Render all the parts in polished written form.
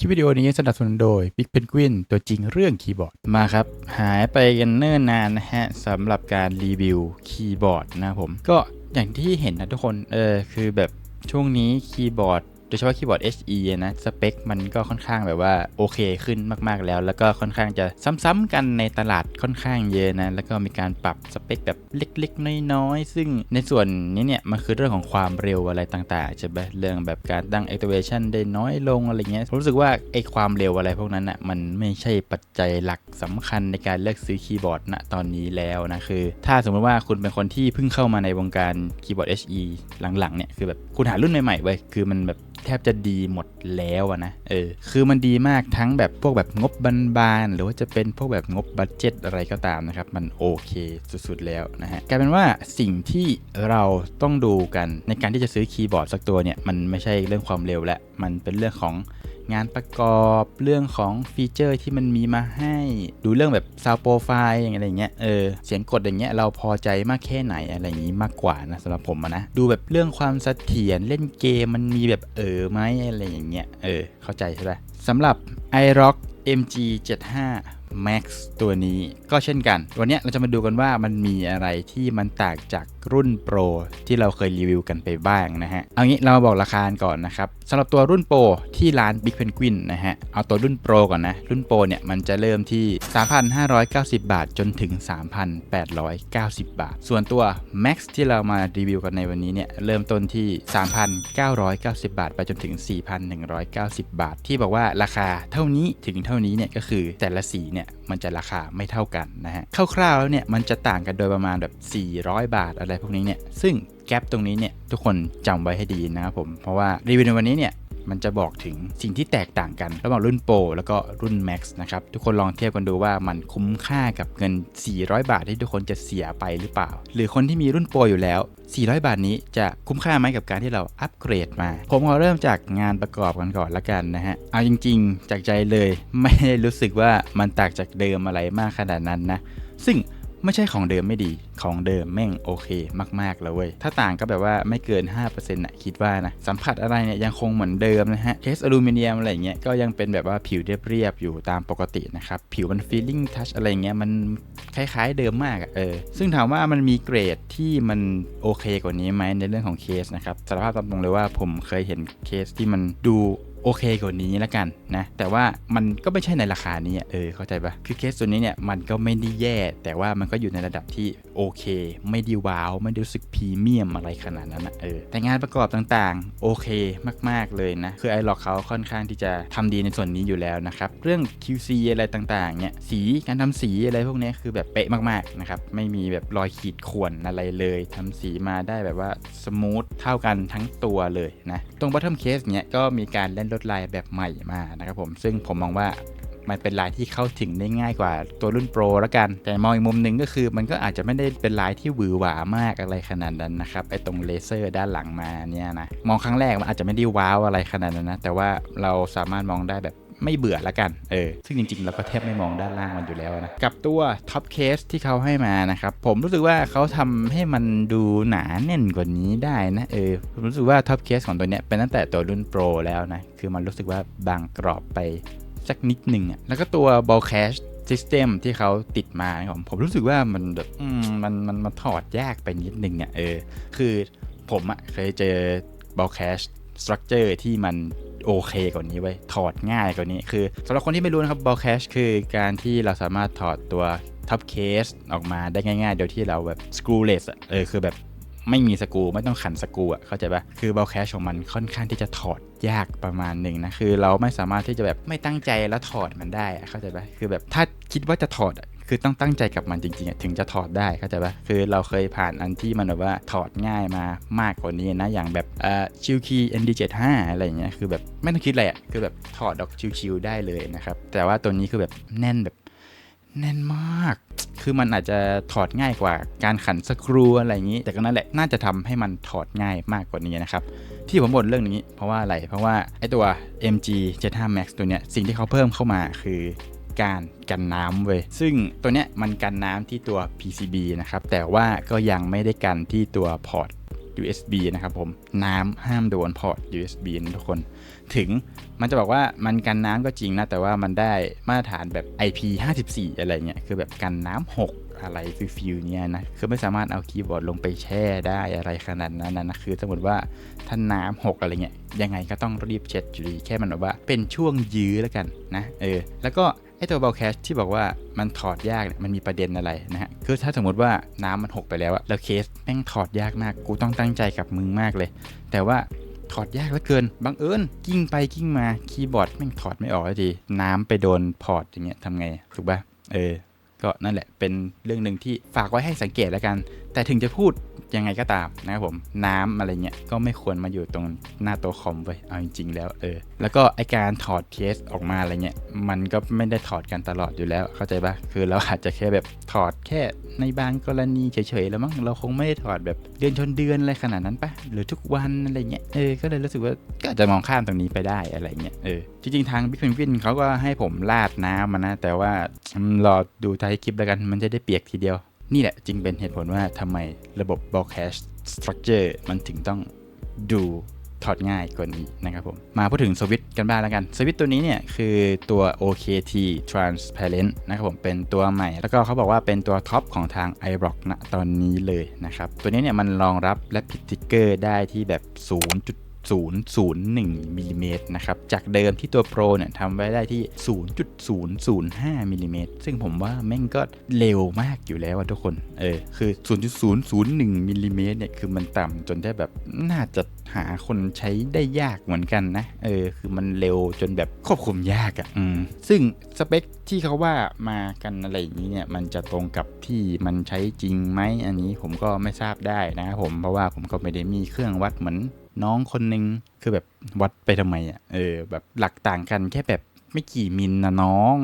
คลิปวิดีโอนี้สนับสนุนโดย Big Penguin ตัวจริงเรื่องคีย์บอร์ดมาครับหายไปกันเนิ่นนานนะฮะสำหรับการรีวิวคีย์บอร์ดนะผมก็อย่างที่เห็นนะทุกคนคือแบบช่วงนี้คีย์บอร์ดโดยเฉพาะคีย์บอร์ด HE นะสเปคมันก็ค่อนข้างแบบว่าโอเคขึ้นมากๆแล้วก็ค่อนข้างจะซ้ำๆกันในตลาดค่อนข้างเยอะนะแล้วก็มีการปรับสเปคแบบเล็กๆน้อยๆซึ่งในส่วนนี้เนี่ยมันคือเรื่องของความเร็วอะไรต่างๆใช่ไหมเรื่องแบบการตั้ง activation ได้น้อยลงอะไรเงี้ยผมรู้สึกว่าไอ้ความเร็วอะไรพวกนั้นอ่ะมันไม่ใช่ปัจจัยหลักสำคัญในการเลือกซื้อคีย์บอร์ดณตอนนี้แล้วนะคือถ้าสมมติว่าคุณเป็นคนที่เพิ่งเข้ามาในวงการคีย์บอร์ด HE หลังๆเนี่ยคือแบบคุณหารุ่นใหม่ๆไว้คือมันแบบแทบจะดีหมดแล้วนะคือมันดีมากทั้งแบบพวกแบบงบบานๆหรือว่าจะเป็นพวกแบบงบบัดเจ็ตอะไรก็ตามนะครับมันโอเคสุดๆแล้วนะฮะกลายเป็นว่าสิ่งที่เราต้องดูกันในการที่จะซื้อคีย์บอร์ดสักตัวเนี่ยมันไม่ใช่เรื่องความเร็วและมันเป็นเรื่องของงานประกอบเรื่องของฟีเจอร์ที่มันมีมาให้ดูเรื่องแบบซาวด์โปรไฟล์อย่างเงี้ยเสียงกดอย่างเงี้ยเราพอใจมากแค่ไหนอะไรอย่างงี้มากกว่านะสำหรับผมนะดูแบบเรื่องความเสถียรเล่นเกมมันมีแบบไหมอะไรอย่างเงี้ยเข้าใจใช่ป่ะสำหรับ iROG MG75 Max ตัวนี้ก็เช่นกันวันนี้เราจะมาดูกันว่ามันมีอะไรที่มันต่างจากรุ่น Pro ที่เราเคยรีวิวกันไปบ้างนะฮะเอางี้เรามาบอกราคาก่อนนะครับสำหรับตัวรุ่น Pro ที่ร้าน Big Penguin นะฮะเอาตัวรุ่น Pro ก่อนนะรุ่น Pro เนี่ยมันจะเริ่มที่ 3,590 บาทจนถึง 3,890 บาทส่วนตัว Max ที่เรามารีวิวกันในวันนี้เนี่ยเริ่มต้นที่ 3,990 บาทไปจนถึง 4,190 บาทที่บอกว่าราคาเท่านี้ถึงเท่านี้เนี่ยก็คือแต่ละสีเนี่ยมันจะราคาไม่เท่ากันนะฮะคร่าวๆแล้วเนี่ยมันจะต่างกันโดยประมาณแบบ400 บาทอะไรพวกนี้เนี่ยซึ่งแกปตรงนี้เนี่ยทุกคนจำไว้ให้ดีนะครับผมเพราะว่ารีวิวในวันนี้เนี่ยมันจะบอกถึงสิ่งที่แตกต่างกันระหว่างรุ่น Pro แล้วก็รุ่น Max นะครับทุกคนลองเทียบกันดูว่ามันคุ้มค่ากับเงิน400 บาทที่ทุกคนจะเสียไปหรือเปล่าหรือคนที่มีรุ่น Pro อยู่แล้ว400 บาทนี้จะคุ้มค่าไหมกับการที่เราอัปเกรดมาผมขอเริ่มจากงานประกอบกันก่อนละกันนะฮะเอาจริงๆจากใจเลยไม่ได้รู้สึกว่ามันต่างจากเดิมอะไรมากขนาดนั้นนะซึ่งไม่ใช่ของเดิมไม่ดีของเดิมแม่งโอเคมากๆแล้วเว้ยถ้าต่างก็แบบว่าไม่เกิน 5% นะคิดว่านะสัมผัสอะไรเนี่ยยังคงเหมือนเดิมนะฮะเคสอลูมิเนียมอะไรเงี้ยก็ยังเป็นแบบว่าผิวเรียบๆอยู่ตามปกตินะครับผิวมันฟีลลิ่งทัชอะไรเงี้ยมันคล้ายๆเดิมมากซึ่งถามว่ามันมีเกรดที่มันโอเคกว่านี้ไหมในเรื่องของเคสนะครับสารภาพตามตรงเลยว่าผมเคยเห็นเคสที่มันดูโอเคกว่านี้แล้วกันนะแต่ว่ามันก็ไม่ใช่ในราคานี้เข้าใจปะคือเคสตัวนี้เนี่ยมันก็ไม่ได้แย่แต่ว่ามันก็อยู่ในระดับที่โอเคไม่ได้ว้าวไม่ได้รู้สึกพรีเมียมอะไรขนาดนั้นนะแต่งานประกอบต่างๆโอเคมากๆเลยนะคือไอล็อกเขาค่อนข้างที่จะทำดีในส่วนนี้อยู่แล้วนะครับเรื่อง QC อะไรต่างๆเนี่ยสีการทำสีอะไรพวกนี้คือแบบเป๊ะมากๆนะครับไม่มีแบบรอยขีดข่วนอะไรเลยทำสีมาได้แบบว่าสมูทเท่ากันทั้งตัวเลยนะตรง bottom case เนี่ยก็มีการเล่นลวดลายแบบใหม่มานะครับผมซึ่งผมมองว่ามันเป็นลายที่เข้าถึงได้ง่ายกว่าตัวรุ่นโปรแล้วกันแต่มองอีกมุมหนึ่งก็คือมันก็อาจจะไม่ได้เป็นลายที่หวือหวามากอะไรขนาดนั้นนะครับไอ้ตรงเลเซอร์ด้านหลังมาเนี่ยนะมองครั้งแรกมันอาจจะไม่ได้ว้าวอะไรขนาดนั้นนะแต่ว่าเราสามารถมองได้แบบไม่เบื่อละกันซึ่งจริงๆเราก็แทบไม่มองด้านล่างมันอยู่แล้วนะกับตัวท็อปเคสที่เขาให้มานะครับผมรู้สึกว่าเขาทำให้มันดูหนาแน่นกว่านี้ได้นะผมรู้สึกว่าท็อปเคสของตัวเนี้ยเป็นตั้งแต่ตัวรุ่นโปรแล้วนะคือมันรู้สึกว่าบางกรอบไปสักนิดหนึ่งแล้วก็ตัว ball cache system ที่เขาติดมาผมรู้สึกว่ามันแบบมันถอดยากไปนิดนึงคือผมเคยเจอ ball cache structure ที่มันโอเคกว่านี้ไว้ถอดง่ายกว่านี้คือสำหรับคนที่ไม่รู้นะครับ ball cache คือการที่เราสามารถถอดตัวท็อปเคสออกมาได้ง่ายๆโดยที่เราแบบ screwless คือแบบไม่มีสกรูไม่ต้องขันสกรูเข้าใจปะคือบอลแคชของมันค่อนข้างที่จะถอดยากประมาณหนึ่งนะคือเราไม่สามารถที่จะแบบไม่ตั้งใจแล้วถอดมันได้เข้าใจปะคือแบบถ้าคิดว่าจะถอดคือต้องตั้งใจกับมันจริงๆถึงจะถอดได้เข้าใจปะคือเราเคยผ่านอันที่มันแบบว่าถอดง่ายมามากกว่านี้นะอย่างแบบชิลคี ND75 อะไรอย่างเงี้ยคือแบบไม่ต้องคิดอะไรคือแบบถอดออกชิวๆได้เลยนะครับแต่ว่าตัวนี้คือแบบแน่นแบบแน่นมากคือมันอาจจะถอดง่ายกว่าการขันสกรูอะไรอย่างนี้แต่ก็นั่นแหละน่าจะทำให้มันถอดง่ายมากกว่านี้นะครับที่ผมบ่นเรื่องนี้เพราะว่าอะไรเพราะว่าไอตัว MG75 Max ตัวเนี้ยสิ่งที่เขาเพิ่มเข้ามาคือการกันน้ำเว้ยซึ่งตัวเนี้ยมันกันน้ำที่ตัว PCB นะครับแต่ว่าก็ยังไม่ได้กันที่ตัวพอร์ต USB นะครับผมน้ำห้ามโดนพอร์ต USB นะทุกคนถึงมันจะบอกว่ามันกันน้ำก็จริงนะแต่ว่ามันได้มาตรฐานแบบ IP54 อะไรเงี้ยคือแบบกันน้ำ6อะไรฟิลเนี่ยนะคือไม่สามารถเอาคีย์บอร์ดลงไปแช่ได้อะไรขนาดนั้นนะคือสมมติว่าถ้าน้ำ6อะไรเงี้ยยังไงก็ต้องรีบเช็ดอยู่ดีแค่มันแบบว่าเป็นช่วงยื้อแล้วกันนะแล้วก็ไอตัวเบลแคชที่บอกว่ามันถอดยากเนี่ยมันมีประเด็นอะไรนะฮะคือถ้าสมมติว่าน้ำมัน6ไปแล้วอะแล้วเคสแม่งถอดยากมากกูต้องตั้งใจกับมึงมากเลยแต่ว่าถอดยากเหลือเกินบังเอิญกิ้งไปกิ้งมาคีย์บอร์ดแม่งถอดไม่ออกทีน้ำไปโดนพอร์ตอย่างเงี้ยทำไงถูกป่ะก็นั่นแหละเป็นเรื่องหนึ่งที่ฝากไว้ให้สังเกตแล้วกันแต่ถึงจะพูดยังไงก็ตามนะครับผมน้ำอะไรเงี้ยก็ไม่ควรมาอยู่ตรงหน้าตัวคอมไปเอาจริงๆแล้วแล้วก็ไอการถอดเคสออกมาอะไรเงี้ยมันก็ไม่ได้ถอดกันตลอดอยู่แล้วเข้าใจปะคือเราอาจจะแค่แบบถอดแค่ในบางกรณีเฉยๆแล้วมั้งเราคงไม่ได้ถอดแบบเดือนชนเดือนอะไรขนาดนั้นปะหรือทุกวันอะไรเงี้ยก็เลยรู้สึกว่าก็อาจจะมองข้ามตรงนี้ไปได้อะไรเงี้ยจริงๆทาง Big Penguin เขาก็ให้ผมราดน้ำมานะแต่ว่ารอดูท้ายคลิปแล้วกันมันจะได้เปียกทีเดียวนี่แหละจึงเป็นเหตุผลว่าทำไมระบบ Broadcast Structure มันถึงต้องดูถอดง่ายกว่านี้นะครับผมมาพูดถึงสวิตช์กันบ้างแล้วกันสวิตช์ตัวนี้เนี่ยคือตัว OKT Transparent นะครับผมเป็นตัวใหม่แล้วก็เขาบอกว่าเป็นตัวท็อปของทาง iRock ณตอนนี้เลยนะครับตัวนี้เนี่ยมันรองรับและพิดทิกเกอร์ได้ที่แบบ 0.001 มิลลิเมตรนะครับจากเดิมที่ตัว Pro เนี่ยทำไว้ได้ที่ 0.005 มิลลิเมตรซึ่งผมว่าแม่งก็เร็วมากอยู่แล้วทุกคนคือ 0.001 มิลลิเมตรเนี่ยคือมันต่ำจนได้แบบน่าจะหาคนใช้ได้ยากเหมือนกันนะคือมันเร็วจนแบบควบคุมยากอ่ะซึ่งสเปคที่เขาว่ามากันอะไรอย่างนี้เนี่ยมันจะตรงกับที่มันใช้จริงไหมอันนี้ผมก็ไม่ทราบได้นะครับผมเพราะว่าผมก็ไม่ได้มีเครื่องวัดเหมือนน้องคนนึงคือแบบวัดไปทำไมอ่ะแบบหลักต่างกันแค่แบบไม่กี่มิลนะน้อง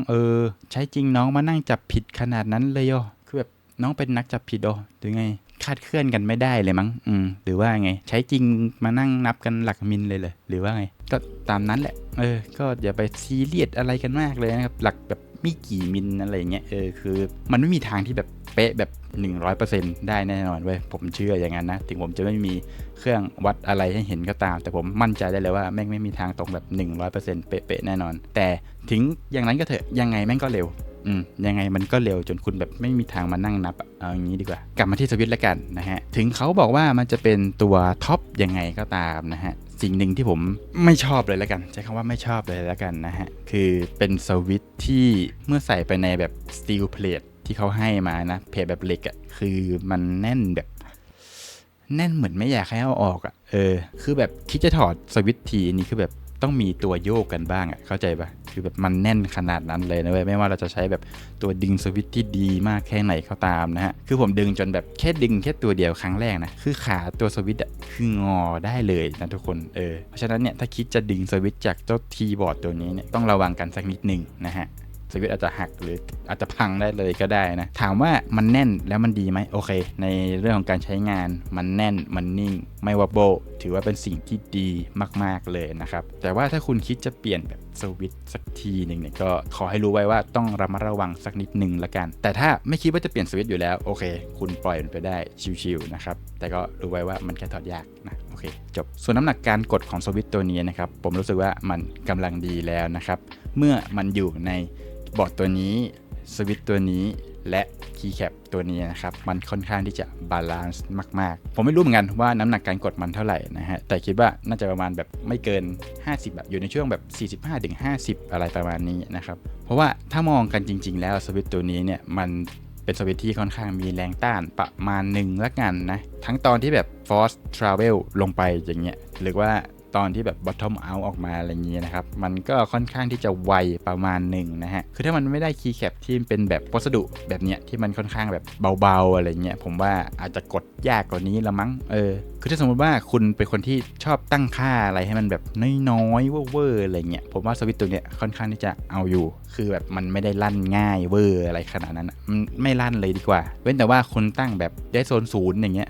ใช้จริงน้องมานั่งจับผิดขนาดนั้นเลยคือแบบน้องเป็นนักจับผิดหรือไงคาดเคลื่อนกันไม่ได้เลยมั้งหรือว่าไงใช้จริงมานั่งนับกันหลักมิลเลยหรือว่าไงก็ตามนั้นแหละก็อย่าไปซีเรียสอะไรกันมากเลยนะครับหลักแบบไม่กี่มิลอะไรเงี้ยคือมันไม่มีทางที่แบบเป๊ะแบบ 100% ได้แน่นอนเว้ยผมเชื่ออย่างนั้นนะถึงผมจะไม่มีเครื่องวัดอะไรให้เห็นก็ตามแต่ผมมั่นใจได้เลยว่าแม่งไม่มีทางตรงแบบ 100% เป๊ะๆแน่นอนแต่ถึงอย่างนั้นก็เถอะยังไงแม่งก็เร็วยังไงมันก็เร็วจนคุณแบบไม่มีทางมานั่งนับเอาอย่างนี้ดีกว่ากลับมาที่สวิตช์แล้วกันนะฮะถึงเขาบอกว่ามันจะเป็นตัวท็อปยังไงก็ตามนะฮะสิ่งหนึ่งที่ผมไม่ชอบเลยแล้วกันใช้คำว่าไม่ชอบเลยแล้วกันนะฮะคือเป็นสวิตช์ที่เมื่อใส่ไปในแบบสตีลเพลทที่เขาให้มานะเพลทแบบเหล็กอ่ะคือมันแน่นแบบแน่นเหมือนไม่อยากให้เอาออกอ่ะคือแบบคิดจะถอดสวิตช์ทีนี่คือแบบต้องมีตัวโยกกันบ้างอ่ะเข้าใจปะคือแบบมันแน่นขนาดนั้นเลยนะเว้ยไม่ว่าเราจะใช้แบบตัวดึงสวิตช์ที่ดีมากแค่ไหนก็ตามนะฮะคือผมดึงจนแบบแค่ดึงแค่ตัวเดียวครั้งแรกนะคือขาตัวสวิตช์อ่ะคืองอได้เลยนะทุกคนเพราะฉะนั้นเนี่ยถ้าคิดจะดึงสวิตช์จากเจ้าคีย์บอร์ดตัวนี้เนี่ยต้องระวังกันสักนิดนึงนะฮะสวิตช์อาจจะหักหรืออาจจะพังได้เลยก็ได้นะถามว่ามันแน่นแล้วมันดีไหมโอเคในเรื่องของการใช้งานมันแน่นมันนิ่งไม่วับเบิลถือว่าเป็นสิ่งที่ดีมากๆเลยนะครับแต่ว่าถ้าคุณคิดจะเปลี่ยนแบบสวิตช์สักทีหนึ่งเนี่ยก็ขอให้รู้ไว้ว่าต้องระมัดระวังสักนิดนึงละกันแต่ถ้าไม่คิดว่าจะเปลี่ยนสวิตช์อยู่แล้วโอเคคุณปล่อยมันไปได้ชิวๆนะครับแต่ก็รู้ไว้ว่ามันแค่ถอดยากนะโอเคจบส่วนน้ำหนักการกดของสวิตช์ตัวนี้นะครับผมรู้สึกว่ามันกำลังดีแล้วนะครับเมื่อมันอยู่ในบอร์ดตัวนี้สวิตช์ตัวนี้และคีย์แคปตัวนี้นะครับมันค่อนข้างที่จะบาลานซ์มากๆผมไม่รู้เหมือนกันว่าน้ำหนักการกดมันเท่าไหร่นะฮะแต่คิดว่าน่าจะประมาณแบบไม่เกิน50แบบอยู่ในช่วงแบบ 45-50 อะไรประมาณนี้นะครับเพราะว่าถ้ามองกันจริงๆแล้วสวิตช์ตัวนี้เนี่ยมันเป็นสวิตช์ที่ค่อนข้างมีแรงต้านประมาณหนึ่งละกันนะทั้งตอนที่แบบ force travel ลงไปอย่างเงี้ยหรือว่าตอนที่แบบ bottom out ออกมาอะไรอย่างนี้นะครับมันก็ค่อนข้างที่จะไวประมาณหนึ่งนะฮะคือถ้ามันไม่ได้คีย์แคปที่เป็นแบบวัสดุแบบเนี้ยที่มันค่อนข้างแบบเบาๆอะไรเงี้ยผมว่าอาจจะกดยากกว่านี้ละมั้งคือถ้าสมมติว่าคุณเป็นคนที่ชอบตั้งค่าอะไรให้มันแบบน้อยๆเวอร์ๆอะไรเงี้ยผมว่าสวิตช์ตัวเนี้ยค่อนข้างที่จะเอาอยู่คือแบบมันไม่ได้ลั่นง่ายเวอร์อะไรขนาดนั้นมันไม่ลั่นเลยดีกว่าเว้นแต่ว่าคุณตั้งแบบได้โซน0อย่างเงี้ย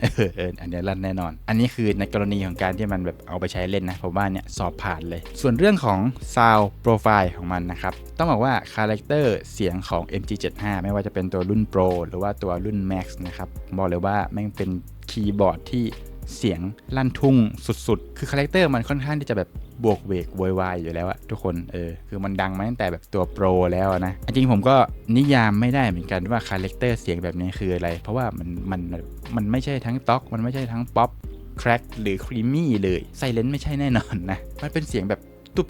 อันนี้ลั่นแน่นอนอันนี้คือในกรณีของการที่มันแบบเอาไปใช้เล่นนะผมว่าเนี่ยสอบผ่านเลยส่วนเรื่องของ Sound Profile ของมันนะครับต้องบอกว่าคาแรคเตอร์เสียงของ MG75 ไม่ว่าจะเป็นตัวรุ่น Pro หรือว่าตัวรุ่น Max นะครับบอกเลยว่าแม่งเป็นคีย์บอร์ดที่ เสียงลั่นทุ่งสุดๆคือคาแรคเตอร์มันค่อนข้างที่จะแบบบวกเวกโวยวายอยู่แล้วอะทุกคนคือมันดังมาตั้งแต่แบบตัวโปรแล้วนะจริงผมก็นิยามไม่ได้เหมือนกันว่าคาแรคเตอร์เสียงแบบนี้คืออะไรเพราะว่ามันไม่ใช่ทั้งต็อกมันไม่ใช่ทั้งป๊อปแคร็กหรือครีมมี่เลยไซเลนต์ไม่ใช่แน่นอนนะมันเป็นเสียงแบบตุ๊บ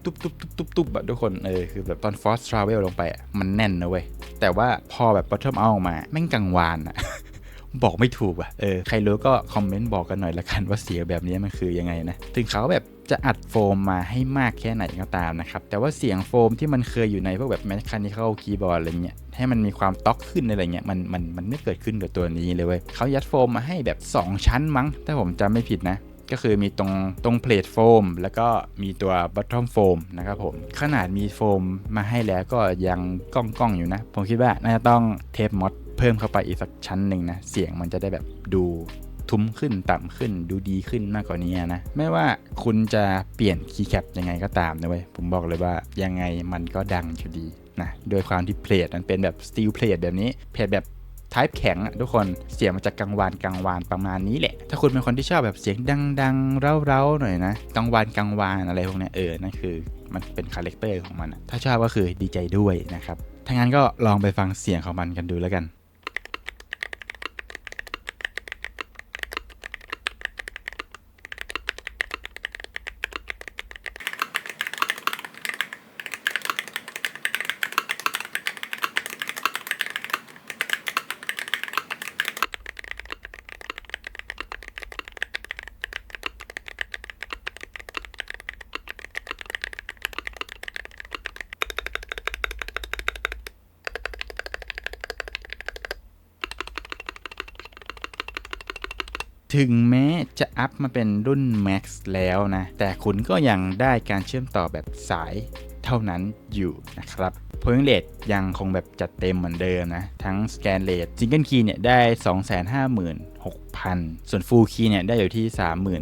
แบบทุกคนคือแบบตอน Force Travel ลงไปมันแน่นนะเว้ยแต่ว่าพอแบบ Bottom Out มาแม่งกังวานอะ บอกไม่ถูกอ่ะใครรู้ก็คอมเมนต์บอกกันหน่อยละกันว่าเสียงแบบนี้มันคือยังไงนะถึงเขาแบบจะอัดโฟมมาให้มากแค่ไหนก็ตามนะครับแต่ว่าเสียงโฟมที่มันเคยอยู่ในพวกแบบ Mechanical Keyboard อะไรเงี้ยให้มันมีความต๊อกขึ้นอะไรเงี้ยมันไม่เกิดขึ้นกับตัวนี้เลยเว้ยเขายัดโฟมมาให้แบบ2ชั้นมั้งถ้าผมจำไม่ผิดนะก็คือมีตรงเพลทโฟมแล้วก็มีตัว bottom foam นะครับผมขนาดมีโฟมมาให้แล้วก็ยังก้องอยู่นะผมคิดว่าน่าจะต้องเทปมอดเพิ่มเข้าไปอีกสักชั้นหนึ่งนะเสียงมันจะได้แบบดูทุ้มขึ้นต่ำขึ้นดูดีขึ้นมากกว่านี้นะไม่ว่าคุณจะเปลี่ยนคีย์แคปยังไงก็ตามนะเว้ยผมบอกเลยว่ายังไงมันก็ดังอยู่ดีนะด้วยความที่เพลทมันเป็นแบบสตีลเพลทแบบนี้เพลทแบบType แข็งทุกคนเสียงมันจะกังวานประมาณนี้แหละถ้าคุณเป็นคนที่ชอบแบบเสียงดังๆเร้าๆหน่อยนะกังวานอะไรพวกนี้นั่นคือมันเป็นคาแรคเตอร์ของมันถ้าชอบก็คือดีใจด้วยนะครับถ้างั้นก็ลองไปฟังเสียงของมันกันดูแล้วกันถึงแม้จะอัพมาเป็นรุ่น Max แล้วนะแต่คุณก็ยังได้การเชื่อมต่อแบบสายเท่านั้นอยู่นะครับPolling Rate ยังคงแบบจัดเต็มเหมือนเดิมนะทั้ง Scan Rate Single Key เนี่ยได้ 256,000 ส่วน Full Key เนี่ยได้อยู่ที่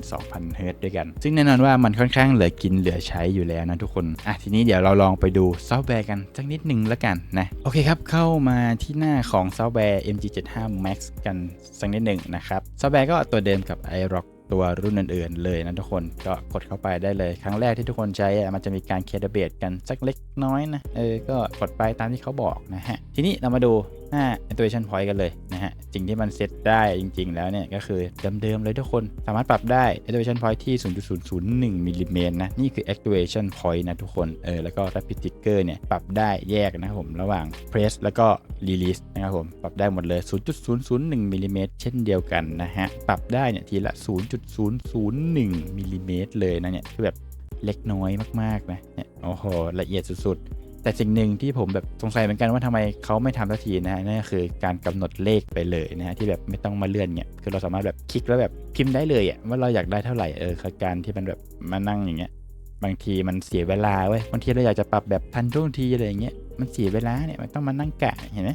32,000 Hz ด้วยกันซึ่งแน่นอนว่ามันค่อนข้างเหลือกินเหลือใช้อยู่แล้วนะทุกคนทีนี้เดี๋ยวเราลองไปดูซอฟต์แวร์กันสักนิดนึงแล้วกันนะโอเคครับเข้ามาที่หน้าของซอฟต์แวร์ MG75 Max กันสักนิดนึงนะครับซอฟต์แวร์ก็ตัวเดิมกับ iRockตัวรุ่นอื่นๆเลยนะทุกคนก็กดเข้าไปได้เลยครั้งแรกที่ทุกคนใช้มันจะมีการเคลียร์เบสกันสักเล็กน้อยนะก็กดไปตามที่เขาบอกนะฮะทีนี้เรามาดูหน้า Activation Point กันเลยนะฮะสิ่งที่มันเซตได้จริงๆแล้วเนี่ยก็คือเดิมๆเลยทุกคนสามารถปรับได้ Activation Point ที่ 0.001 มิลลิเมตรนะนี่คือ Activation Point นะทุกคนแล้วก็ Rapid Trigger เนี่ยปรับได้แยกนะครับผมระหว่าง Press แล้วก็ Release นะครับผมปรับได้หมดเลย 0.001 มิลลิเมตรเช่นเดียวกันนะฮะปรับได้เนี่ยทีละ 0.001 มิลลิเมตรเลยนะเนี่ยคือแบบเล็กน้อยมากๆนะเนี่ยโอ้โหละเอียดสุดๆแต่สิ่งหนึ่งที่ผมแบบสงสัยเหมือนกันว่าทำไมเขาไม่ทำสักทีนะฮะนั่นก็คือการกำหนดเลขไปเลยนะฮะที่แบบไม่ต้องมาเลื่อนเนี่ยคือเราสามารถแบบคลิกแล้วแบบพิมพ์ได้เลยว่าเราอยากได้เท่าไหร่คือการที่มันแบบมานั่งอย่างเงี้ยบางทีมันเสียเวลาเว้ยบางทีเราอยากจะปรับแบบทันท่วงทีอะไรอย่างเงี้ยมันเสียเวลาเนี่ยมันต้องมานั่งกะเห็นไหม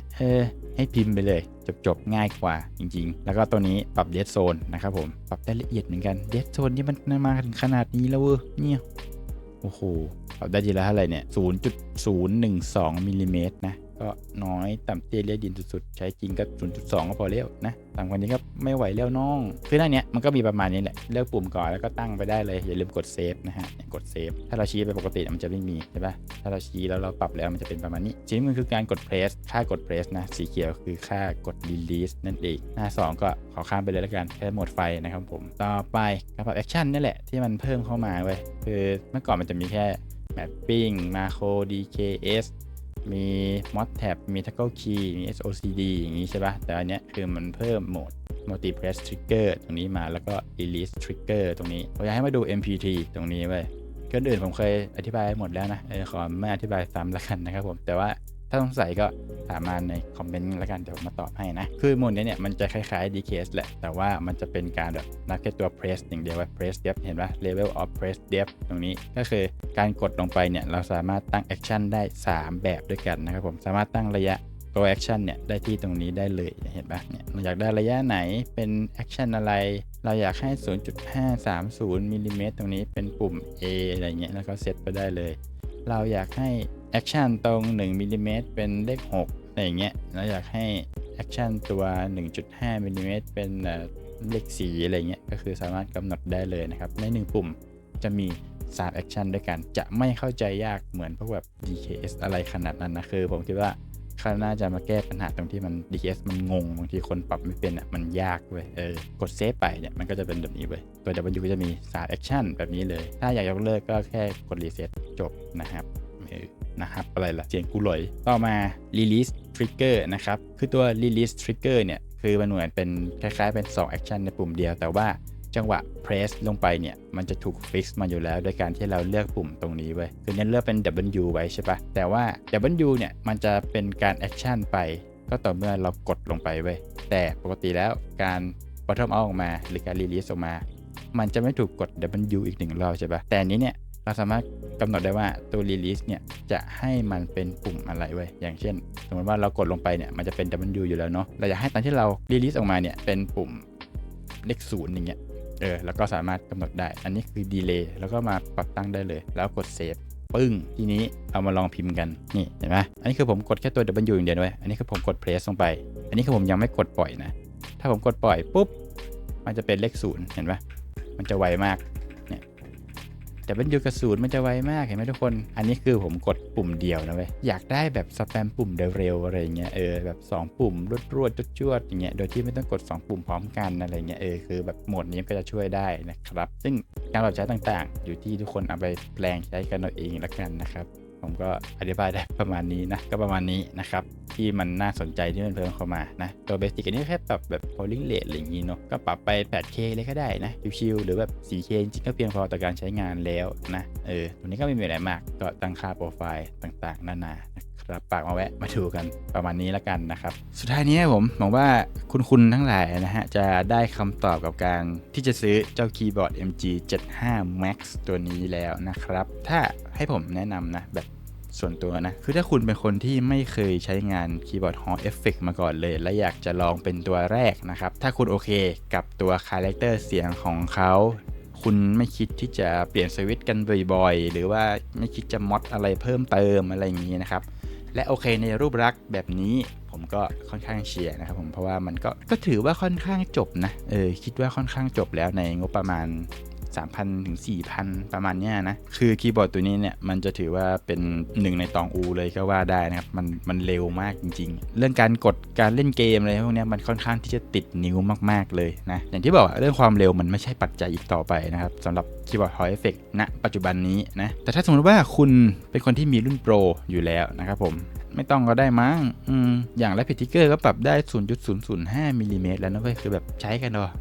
ให้พิมพ์ไปเลยจบง่ายกว่าจริงๆแล้วก็ตัวนี้ปรับ Dead Zone นะครับผมปรับได้ละเอียดเหมือนกัน Dead Zone นี่มันมาถึงขนาดนี้แล้วเนี่ยโอ้โหปรับได้ทีละเท่าไหร่เนี่ย 0.012 มิลลิเมตรนะก็น้อยต่ำเตี้ยเลียดินสุดๆใช้จริงก็ 0.2 ก็พอแล้วนะต่ำกว่านี้ก็ไม่ไหวแล้วน้องคือหน้าเนี้ยมันก็มีประมาณนี้แหละเลือกปุ่มก่อนแล้วก็ตั้งไปได้เลยอย่าลืมกดเซฟนะฮะกดเซฟถ้าเราชี้ไปปกติมันจะไม่มีใช่ปะถ้าเราชี้แล้วเราปรับแล้วมันจะเป็นประมาณนี้สิ่งมันคือการกด press ค่ากด press นะสีเขียวคือค่ากด release นั่นเองหน้า2ก็ขอข้ามไปเลยแล้วกันแค่โหมดไฟนะครับผมต่อไปการปรับ action นี่แหละที่มันเพิ่มเข้ามาเว้ยคือเมื่อก่อนมันจะมีแค่ mapping macro dksมี mod tab มี toggle key มี SOCD อย่างนี้ใช่ปะแต่อันเนี้ยคือมันเพิ่มโหมด multi press trigger ตรงนี้มาแล้วก็ release trigger ตรงนี้ผมอยากให้มาดู MP3 ตรงนี้ไว้เรื่องอื่นผมเคยอธิบายหมดแล้วนะขอไม่อธิบายซ้ำแล้วกันนะครับผมแต่ว่าถ้าสงสัยก็ถามมาในคอมเมนต์แล้วกันเดี๋ยวผมมาตอบให้นะคือโหมดนี้เนี่ยมันจะคล้ายๆ DKS แหละแต่ว่ามันจะเป็นการแบบนับแค่ตัว press อย่างเดียวว่า press depth เห็นป่ะ level of press depth ตรงนี้ก็คือการกดลงไปเนี่ยเราสามารถตั้ง action ได้3แบบด้วยกันนะครับผมสามารถตั้งระยะตัว action เนี่ยได้ที่ตรงนี้ได้เลยเห็นป่ะเนี่ยเราอยากได้ระยะไหนเป็น action อะไรเราอยากให้ 0.530 มิลลิเมตรตรงนี้เป็นปุ่ม A อะไรเงี้ยแล้วก็เซตไปได้เลยเราอยากให้ action ตรง1มิลลิเมตรเป็นเลข6อะไรอย่างเงี้ยเราอยากให้ action ตัว 1.5 มิลลิเมตรเป็น เลขสีอะไรเงี้ยก็คือสามารถกำหนดได้เลยนะครับใน1ปุ่มจะมี3 action ด้วยกันจะไม่เข้าใจยากเหมือนพวกแบบ DKS อะไรขนาดนั้นนะคือผมคิดว่าเขาน่าจะมาแก้ปัญหาตรงที่มัน DKS มันงงบางทีคนปรับไม่เป็นอ่ะมันยากเว้ยกดเซฟไปเนี่ยมันก็จะเป็นแบบนี้เว้ยตัว W ก็จะมี3 action แบบนี้เลยถ้าอยากยกเลิกก็แค่กด reset จบนะครับนะครับอะไรล่ะเสียงกูหลอยต่อมา release trigger นะครับคือตัว release trigger เนี่ยคือมันเหมือนเป็นคล้ายๆเป็น2 action ในปุ่มเดียวแต่ว่าจังหวะ press ลงไปเนี่ยมันจะถูก fix มาอยู่แล้วโดยการที่เราเลือกปุ่มตรงนี้ไว้คือเนี่ยเลือกเป็น W ไว้ใช่ปะแต่ว่า W เนี่ยมันจะเป็นการ action ไปก็ต่อเมื่อเรากดลงไปไว้แต่ปกติแล้วการ bottom out ออกมาหรือการ release ออกมามันจะไม่ถูกกด W อีก1 รอบใช่ปะแต่อันนี้เนี่ยเราสามารถกำหนดได้ว่าตัว release เนี่ยจะให้มันเป็นปุ่มอะไรไว้อย่างเช่นสมมติว่าเรากดลงไปเนี่ยมันจะเป็น W อยู่แล้วเนาะเราอยากให้ตอนที่เรา release ออกมาเนี่ยเป็นปุ่มเลข0อย่างเงี้ยแล้วก็สามารถกำหนดได้อันนี้คือดีเลย์แล้วก็มาปรับตั้งได้เลยแล้วกดเซฟปึ้งทีนี้เอามาลองพิมพ์กันนี่เห็นไหมอันนี้คือผมกดแค่ตัว W อย่างเดียวด้วยอันนี้คือผมกด press ลงไปอันนี้คือผมยังไม่กดปล่อยนะถ้าผมกดปล่อยปุ๊บมันจะเป็นเลข0เห็นไหมมันจะไวมากแต่เป็นอยู่กับ0มันจะไวมากเห็นไหมทุกคนอันนี้คือผมกดปุ่มเดียวนะเว้ยอยากได้แบบสแปมปุ่มเร็วๆอะไรเงี้ยแบบ2ปุ่มรวดๆจวดๆอย่างเงี้ยโดยที่ไม่ต้องกด2ปุ่มพร้อมกันอะไรเงี้ยคือแบบโหมดนี้ก็จะช่วยได้นะครับซึ่งการปรับใช้ต่างๆอยู่ที่ทุกคนเอาไปแปลงใช้กันเอาเองละกันนะครับผมก็อธิบายได้ประมาณนี้นะก็ประมาณนี้นะครับที่มันน่าสนใจที่มันเพิ่มเข้ามานะตัวเบสิกอันนี้แค่ปรับแบบ polling rate อะไรอย่างงี้เนาะก็ปรับไป 8K เลยก็ได้นะชิวๆหรือแบบ 4K จริงๆก็เพียงพอต่อการใช้งานแล้วนะตัวนี้ก็ไม่มีอะไรมากก็ตั้งค่าโปรไฟล์ต่างๆนานานะครับฝากมาแวะมาดูกันประมาณนี้แล้วกันนะครับสุดท้ายนี้ผมหวังว่าคุณทั้งหลายนะฮะจะได้คำตอบกับการที่จะซื้อเจ้าคีย์บอร์ด MG 75 Max ตัวนี้แล้วนะครับถ้าให้ผมแนะนำนะแบบส่วนตัวนะคือถ้าคุณเป็นคนที่ไม่เคยใช้งานคีย์บอร์ด Hall Effect มาก่อนเลยและอยากจะลองเป็นตัวแรกนะครับถ้าคุณโอเคกับตัวคาแรคเตอร์เสียงของเขาคุณไม่คิดที่จะเปลี่ยนสวิตช์กันบ่อยๆหรือว่าไม่คิดจะมอดอะไรเพิ่มเติมอะไรอย่างนี้นะครับและโอเคในรูปลักษณ์แบบนี้ผมก็ค่อนข้างเชียร์นะครับผมเพราะว่ามันก็ถือว่าค่อนข้างจบนะคิดว่าค่อนข้างจบแล้วในงบประมาณ3,000 ถึง 4,000 ประมาณนี้นะคือคีย์บอร์ดตัวนี้เนี่ยมันจะถือว่าเป็นหนึ่งในตองอูเลยก็ว่าได้นะครับมันเร็วมากจริงๆเรื่องการกดการเล่นเกมอะไรพวกนี้มันค่อนข้างที่จะติดนิ้วมากๆเลยนะอย่างที่บอกเรื่องความเร็วมันไม่ใช่ปัจจัยอีกต่อไปนะครับสำหรับคีย์บอร์ด Hall Effect ณปัจจุบันนี้นะแต่ถ้าสมมติว่าคุณเป็นคนที่มีรุ่นโปรอยู่แล้วนะครับผมไม่ต้องก็ได้มั้งอย่างRapid Triggerก็ปรับได้ 0.005 มิลลิเมตรแล้วนะเว้ยคือแบบใช้กันเนาะ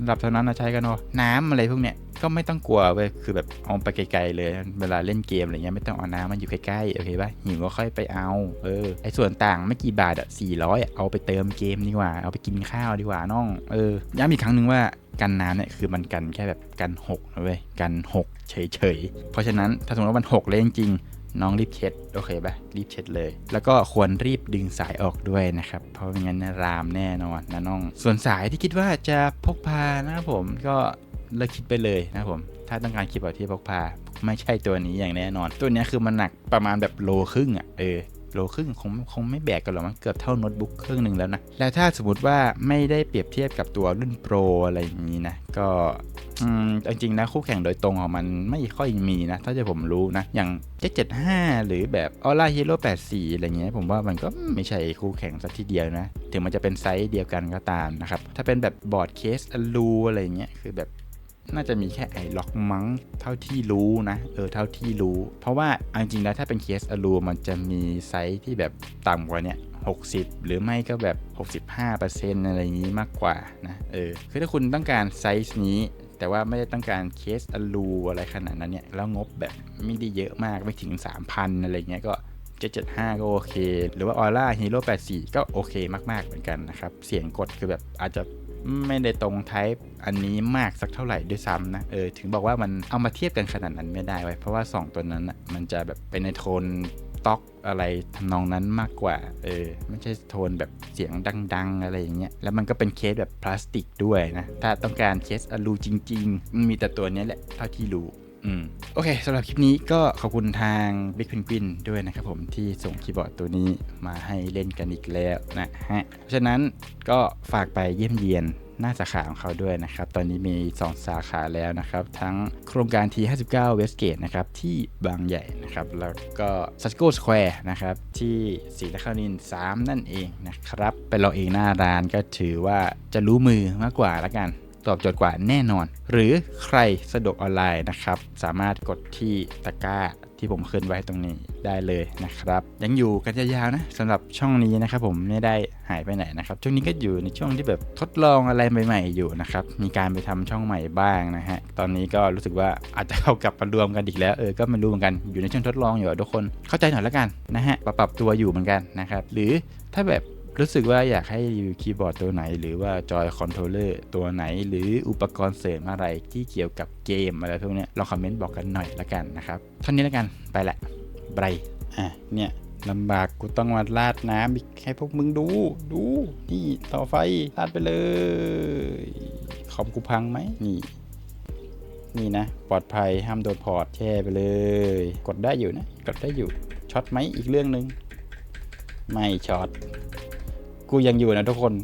ระดับเท่านั้นนะใช้กันเนาะน้ำอะไรพวกเนี้ยก็ไม่ต้องกลัวเว้ยคือแบบเอาไปไกลๆเลยเวลาเล่นเกมอะไรเงี้ยไม่ต้องเอาน้ำมันอยู่ใกล้ๆโอเคป่ะหิวก็ค่อยไปเอาไอ้ส่วนต่างไม่กี่บาท400เอาไปเติมเกมดีกว่าเอาไปกินข้าวดีกว่าน้องย้ำอีกครั้งนึงว่ากันน้ำเนี่ยคือมันกันแค่แบบกัน6นะเว้ยกัน6เฉยๆเพราะฉะนั้นถ้าสมมติว่ามัน6เลยจริงน้องรีบเช็ดโอเคป่ะรีบเช็ดเลยแล้วก็ควรรีบดึงสายออกด้วยนะครับเพราะไม่งั้นรามแน่นอนนะน้องส่วนสายที่คิดว่าจะพกพานะครับผมก็เลิกคิดไปเลยนะครับผมถ้าต้องการคีย์บอร์ดที่พกพาไม่ใช่ตัวนี้อย่างแน่นอนตัวนี้คือมันหนักประมาณแบบโลครึ่งโลครึ่งคงไม่แบกกันหรอกมันเกือบเท่าโน้ตบุ๊กเครื่องหนึ่งแล้วนะแล้วถ้าสมมติว่าไม่ได้เปรียบเทียบกับตัวรุ่นโปรอะไรอย่างนี้นะก็จริงๆนะคู่แข่งโดยตรงของมันไม่ค่อยมีนะถ้าจะผมรู้นะอย่าง775หรือแบบ Aura Hero 84อะไรเงี้ยผมว่ามันก็ไม่ใช่คู่แข่งสักทีเดียวนะถึงมันจะเป็นไซส์เดียวกันก็ตามนะครับถ้าเป็นแบบบอร์ดเคสอลูอะไรเงี้ยคือแบบน่าจะมีแค่ไอล็อกมั้งเท่าที่รู้นะเท่าที่รู้เพราะว่าจริงๆแล้วถ้าเป็นเคสอลูมันจะมีไซส์ที่แบบต่ำกว่าเนี้ย60หรือไม่ก็แบบ 65% อะไรอย่างนี้มากกว่านะคือถ้าคุณต้องการไซส์นี้แต่ว่าไม่ได้ต้องการเคสอลูอะไรขนาดนั้นเนี่ยแล้วงบแบบไม่ได้เยอะมากไม่ถึง 3,000 อะไรเงี้ยก็775ก็โอเคหรือว่า Aura Hero 84ก็โอเคมากๆเหมือนกันนะครับเสียงกดคือแบบอาจจะไม่ได้ตรงไทป์อันนี้มากสักเท่าไหร่ด้วยซ้ำนะถึงบอกว่ามันเอามาเทียบกันขนาดนั้นไม่ได้ไว้เพราะว่า2ตัวนั้นมันจะแบบเป็นในโทนต็อกอะไรทำนองนั้นมากกว่าไม่ใช่โทนแบบเสียงดังๆอะไรอย่างเงี้ยแล้วมันก็เป็นเคสแบบพลาสติกด้วยนะถ้าต้องการเคสอลูจริงๆมันมีแต่ตัวนี้แหละเท่าที่รู้โอเคสำหรับคลิปนี้ก็ขอบคุณทาง Big Penguin ด้วยนะครับผมที่ส่งคีย์บอร์ดตัวนี้มาให้เล่นกันอีกแล้วนะฮะเพราะฉะนั้นก็ฝากไปเยี่ยมเยียน หน้าสาขาของเขาด้วยนะครับตอนนี้มี2สาขาแล้วนะครับทั้งโครงการ T59 Westgate นะครับที่บางใหญ่นะครับแล้วก็ Sasko Square นะครับที่ศรีนครินทร์3นั่นเองนะครับไปลองเองหน้าร้านก็ถือว่าจะรู้มือมากกว่าละกันตอบโจทย์กว่าแน่นอนหรือใครสะดวกออนไลน์นะครับสามารถกดที่ตะกร้าที่ผมขึ้นไว้ตรงนี้ได้เลยนะครับยังอยู่กันยาวๆนะสำหรับช่องนี้นะครับผมไม่ได้หายไปไหนนะครับช่วงนี้ก็อยู่ในช่วงที่แบบทดลองอะไรใหม่ๆอยู่นะครับมีการไปทำช่องใหม่บ้างนะฮะตอนนี้ก็รู้สึกว่าอาจจะเข้ากลับมารวมกันอีกแล้วก็ไม่รู้เหมือนกันอยู่ในช่วงทดลองอยู่ทุกคนเข้าใจหน่อยละกันนะฮะปรับตัวอยู่เหมือนกันนะครับหรือถ้าแบบรู้สึกว่าอยากให้รีวิวคีย์บอร์ดตัวไหนหรือว่าจอยคอนโทรลเลอร์ตัวไหนหรืออุปกรณ์เสริมอะไรที่เกี่ยวกับเกมอะไรพวกนี้ลองคอมเมนต์บอกกันหน่อยละกันนะครับเท่านี้ละกันไปแหละไบรเนี่ยลำบากกูต้องมาราดน้ำอีกให้พวกมึงดูนี่ต่อไฟราดไปเลยคอมกูพังไหมนี่นะปลอดภัยห้ามโดนพอร์ตแช่ไปเลยกดได้อยู่ช็อตไหมอีกเรื่องนึงไม่ช็อตกูยังอยู่นะทุกคน